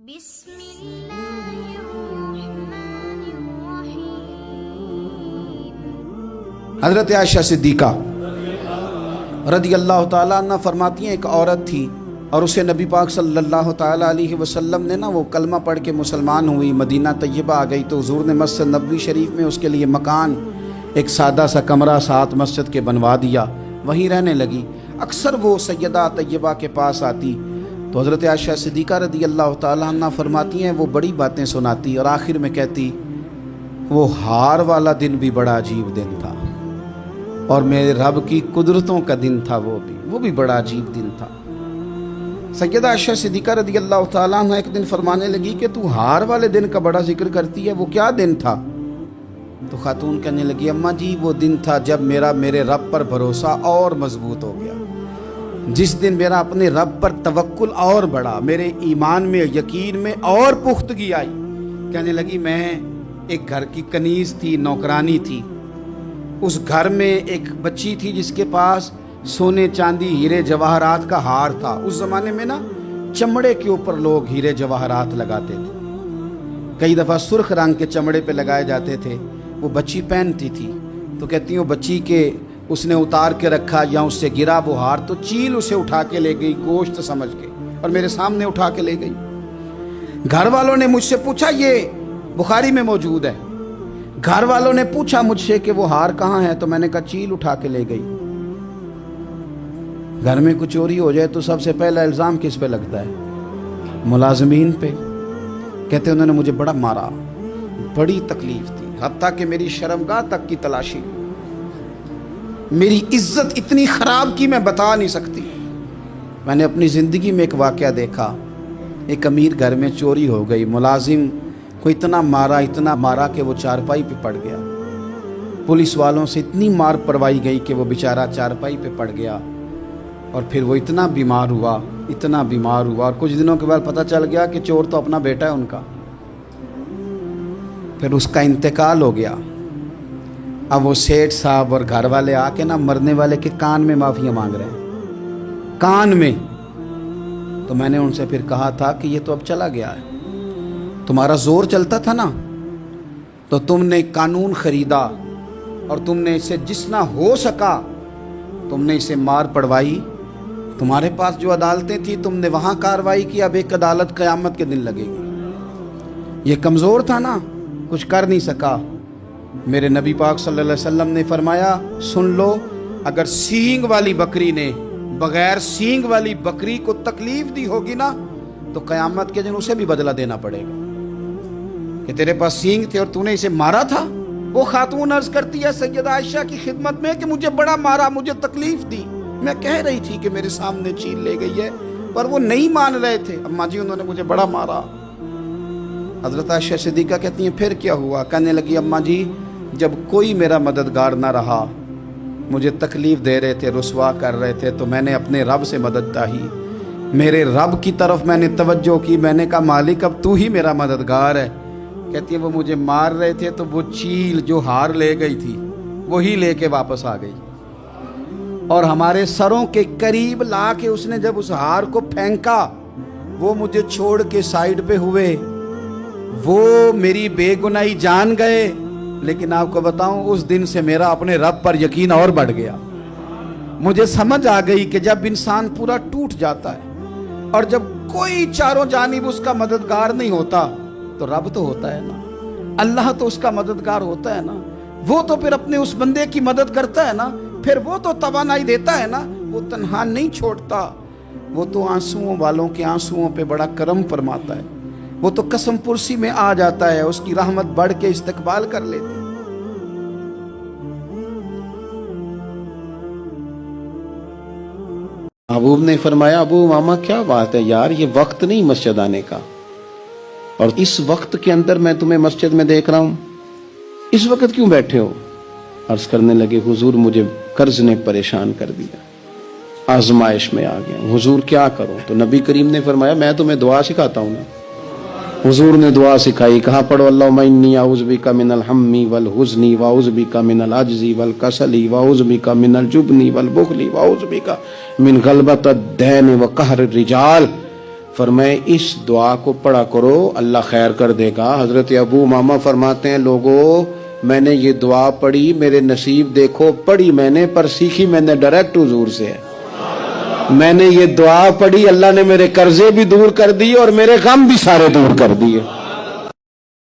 بسم اللہ الرحمن الرحیم۔ حضرت عائشہ صدیقہ رضی اللہ تعالیٰ عنہ فرماتی ہیں، ایک عورت تھی اور اسے نبی پاک صلی اللہ تعالیٰ علیہ وسلم نے وہ کلمہ پڑھ کے مسلمان ہوئی، مدینہ طیبہ آ گئی تو حضور نے مسجد نبوی شریف میں اس کے لیے مکان، ایک سادہ سا کمرہ ساتھ مسجد کے بنوا دیا، وہیں رہنے لگی۔ اکثر وہ سیدہ طیبہ کے پاس آتی تو حضرت عائشہ صدیقہ رضی اللہ تعالیٰ عنہ فرماتی ہیں وہ بڑی باتیں سناتی اور آخر میں کہتی وہ ہار والا دن بھی بڑا عجیب دن تھا اور میرے رب کی قدرتوں کا دن تھا، وہ بھی بڑا عجیب دن تھا۔ سیدہ عائشہ صدیقہ رضی اللہ تعالیٰ عنہ ایک دن فرمانے لگی کہ تو ہار والے دن کا بڑا ذکر کرتی ہے، وہ کیا دن تھا؟ تو خاتون کہنے لگی اماں جی وہ دن تھا جب میرے رب پر بھروسہ اور مضبوط ہو گیا، جس دن میرا اپنے رب پر توکل اور بڑھا، میرے ایمان میں یقین میں اور پختگی آئی۔ کہنے لگی میں ایک گھر کی کنیز تھی، نوکرانی تھی، اس گھر میں ایک بچی تھی جس کے پاس سونے چاندی ہیرے جواہرات کا ہار تھا۔ اس زمانے میں چمڑے کے اوپر لوگ ہیرے جواہرات لگاتے تھے، کئی دفعہ سرخ رنگ کے چمڑے پہ لگائے جاتے تھے، وہ بچی پہنتی تھی تو کہتی ہوں بچی کے اس نے اتار کے رکھا یا اس سے گرا وہ ہار تو چیل اسے اٹھا کے لے گئی گوشت سمجھ کے اور میرے سامنے اٹھا کے لے گئی۔ گھر والوں نے مجھ سے پوچھا، یہ بخاری میں موجود ہے، گھر والوں نے پوچھا مجھ سے کہ وہ ہار کہاں ہے تو میں نے کہا چیل اٹھا کے لے گئی۔ گھر میں کچھ چوری ہو جائے تو سب سے پہلا الزام کس پہ لگتا ہے؟ ملازمین پہ۔ کہتے انہوں نے مجھے بڑا مارا، بڑی تکلیف تھی، حتیٰ کہ میری شرمگاہ تک کی تلاشی، میری عزت اتنی خراب کی میں بتا نہیں سکتی۔ میں نے اپنی زندگی میں ایک واقعہ دیکھا، ایک امیر گھر میں چوری ہو گئی، ملازم کو اتنا مارا کہ وہ چارپائی پہ پڑ گیا، پولیس والوں سے اتنی مار پروائی گئی کہ وہ بیچارہ چارپائی پہ پڑ گیا اور پھر وہ اتنا بیمار ہوا اور کچھ دنوں کے بعد پتہ چل گیا کہ چور تو اپنا بیٹا ہے ان کا، پھر اس کا انتقال ہو گیا۔ اب وہ سیٹھ صاحب اور گھر والے آ کے مرنے والے کے کان میں معافیاں مانگ رہے ہیں، کان میں۔ تو میں نے ان سے پھر کہا تھا کہ یہ تو اب چلا گیا ہے، تمہارا زور چلتا تھا تو تم نے قانون خریدا اور تم نے اسے جتنا ہو سکا تم نے اسے مار پڑوائی، تمہارے پاس جو عدالتیں تھیں تم نے وہاں کارروائی کی، اب ایک عدالت قیامت کے دن لگے گی۔ یہ کمزور تھا کچھ کر نہیں سکا۔ میرے نبی پاک صلی اللہ علیہ وسلم نے فرمایا سن لو، اگر سینگ والی بکری نے بغیر سینگ والی بکری کو تکلیف دی ہوگی تو قیامت کے دن اسے بھی بدلہ دینا پڑے گا کہ تیرے پاس سینگ تھے اور تو نے اسے مارا تھا۔ وہ خاتون عرض کرتی ہے سیدہ عائشہ کی خدمت میں کہ مجھے بڑا مارا، مجھے تکلیف دی، میں کہہ رہی تھی کہ میرے سامنے چیل لے گئی ہے پر وہ نہیں مان رہے تھے، اماں جی انہوں نے مجھے بڑا مارا۔ حضرت عائشہ صدیقہ کہتی ہیں پھر کیا ہوا؟ کہنے لگی اماں جی جب کوئی میرا مددگار نہ رہا، مجھے تکلیف دے رہے تھے، رسوا کر رہے تھے، تو میں نے اپنے رب سے مدد چاہی، میرے رب کی طرف میں نے توجہ کی، میں نے کہا مالک اب تو ہی میرا مددگار ہے۔ کہتی ہے وہ مجھے مار رہے تھے تو وہ چیل جو ہار لے گئی تھی وہی لے کے واپس آ گئی اور ہمارے سروں کے قریب لا کے اس نے جب اس ہار کو پھینکا وہ مجھے چھوڑ کے سائیڈ پہ ہوئے، وہ میری بے گناہی جان گئے، لیکن آپ کو بتاؤں اس دن سے میرا اپنے رب پر یقین اور بڑھ گیا۔ مجھے سمجھ آ گئی کہ جب انسان پورا ٹوٹ جاتا ہے اور جب کوئی چاروں جانب اس کا مددگار نہیں ہوتا تو رب تو ہوتا ہے اللہ تو اس کا مددگار ہوتا ہے وہ تو پھر اپنے اس بندے کی مدد کرتا ہے پھر وہ تو توانائی دیتا ہے وہ تنہا نہیں چھوڑتا، وہ تو آنسوؤں والوں کے آنسوؤں پہ بڑا کرم فرماتا ہے، وہ تو قسم پرسی میں آ جاتا ہے، اس کی رحمت بڑھ کے استقبال کر لیتی۔ محبوب نے فرمایا ابو ماما کیا بات ہے یار، یہ وقت نہیں مسجد آنے کا، اور اس وقت کے اندر میں تمہیں مسجد میں دیکھ رہا ہوں، اس وقت کیوں بیٹھے ہو؟ عرض کرنے لگے حضور مجھے قرض نے پریشان کر دیا، آزمائش میں آ گیا، حضور کیا کروں؟ تو نبی کریم نے فرمایا میں تمہیں دعا سکھاتا ہوں حضور نے دعا سکھائی، کہا پڑھو اللہم انی اعوذ بک من الہم والحزن واعوذ بک من العجز والکسل واعوذ بک من الجبن والبخل واعوذ بک من غلبۃ الدین وقہر الرجال۔ فرمائے اس دعا کو پڑھا کرو اللہ خیر کر دے گا۔ حضرت ابو امامہ فرماتے ہیں لوگوں میں نے یہ دعا پڑھی، میرے نصیب دیکھو پڑھی میں نے پر سیکھی میں نے ڈائریکٹ حضور سے ہے۔ میں نے یہ دعا پڑھی، اللہ نے میرے قرضے بھی دور کر دیے اور میرے غم بھی سارے دور کر دیے۔